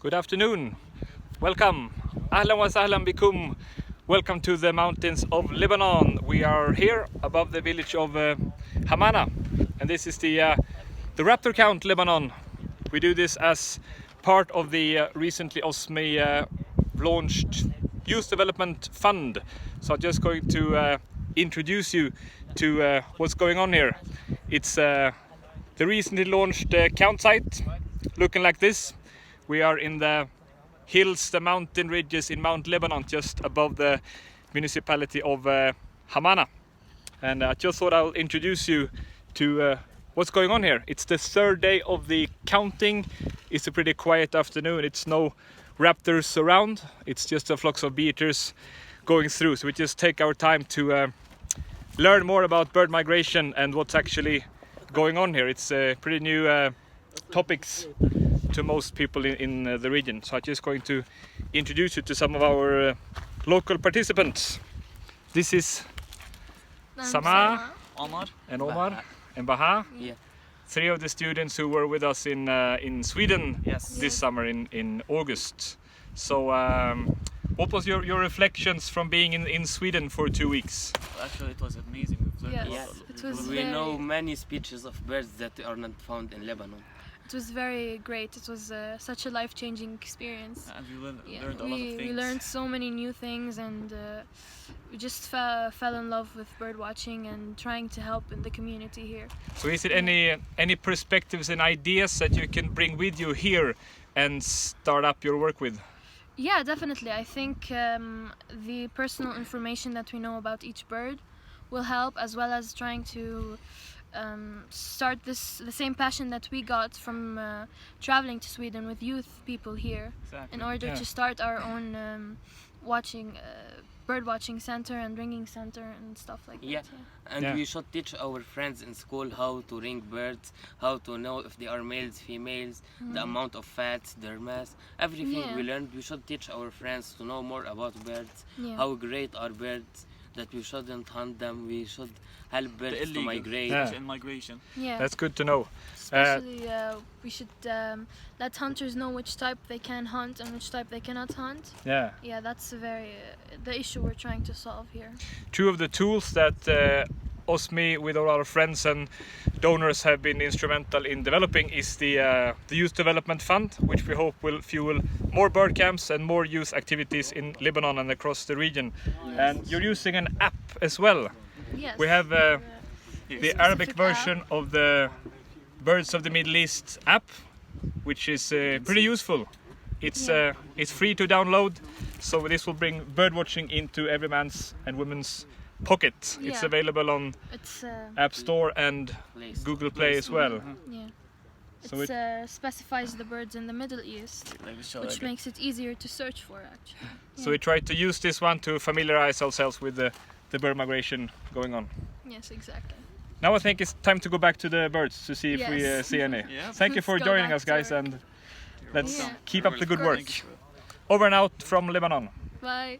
Good afternoon. Welcome. Ahlan wa sahlan bikum. Welcome to the mountains of Lebanon. We are here above the village of Hamana, and this is the Raptor count Lebanon. We do this as part of the recently OSME launched Youth Development Fund. So I'm just going to introduce you to what's going on here. It's the recently launched count site, looking like this. We are in the hills, the mountain ridges in Mount Lebanon, just above the municipality of Hamana. And I just thought I'll introduce you to what's going on here. It's the third day of the counting. It's a pretty quiet afternoon. It's no raptors around. It's just a flocks of beaters going through. So we just take our time to learn more about bird migration and what's actually going on here. It's pretty new topics to most people in the region. So I'm just going to introduce you to some of our local participants. This is Sama, Omar, and Omar and Baha. Yeah. Three of the students who were with us in Sweden Yes. this summer in August. So what was your reflections from being in Sweden for 2 weeks? Actually, it was amazing. We've learned Yes, a lot. it was We very, know many species of birds that are not found in Lebanon. it was very great. It was such a life-changing experience. And we learned Yeah, a lot of things. we learned so many new things, and we just fell in love with bird watching and trying to help in the community here. So is it any perspectives and ideas that you can bring with you here and start up your work with? Yeah, definitely. I think the personal information that we know about each bird will help, as well as trying to start the same passion that we got from traveling to Sweden with youth people here, Exactly. in order Yeah. to start our own bird watching center and ringing center and stuff like Yeah. that. And Yeah. we should teach our friends in school how to ring birds, how to know if they are males, females, the amount of fats, their mass, everything Yeah. we learned. We should teach our friends to know more about birds, Yeah. how great are birds, that we shouldn't hunt them, we should help birds to illegal. migrate. Yeah. In migration. Yeah. That's good to know. Especially, we should let hunters know which type they can hunt and which type they cannot hunt. Yeah. Yeah, that's the issue we're trying to solve here. Two of the tools that OSME with all our friends and donors have been instrumental in developing is the Youth Development Fund, which we hope will fuel more bird camps and more youth activities in Lebanon and across the region. And you're using an app as well. Yes. We have the Arabic specific version of the Birds of the Middle East app, which is pretty useful. It's free to download, so this will bring bird watching into every man's and woman's pocket. It's Yeah. available on It's App Store and Place. Google Play as well. yeah. So It specifies the birds in the Middle East, Like we show which again. makes it easier to search for, actually. So we try to use this one to familiarize ourselves with the bird migration going on. Yes, exactly. Now I think it's time to go back to the birds to see if we Yes. see any. Yeah. Thank you for Let's go joining back us, to guys, work. and let's Yeah. keep up the good work. Thank you. Over and out from Lebanon. Bye.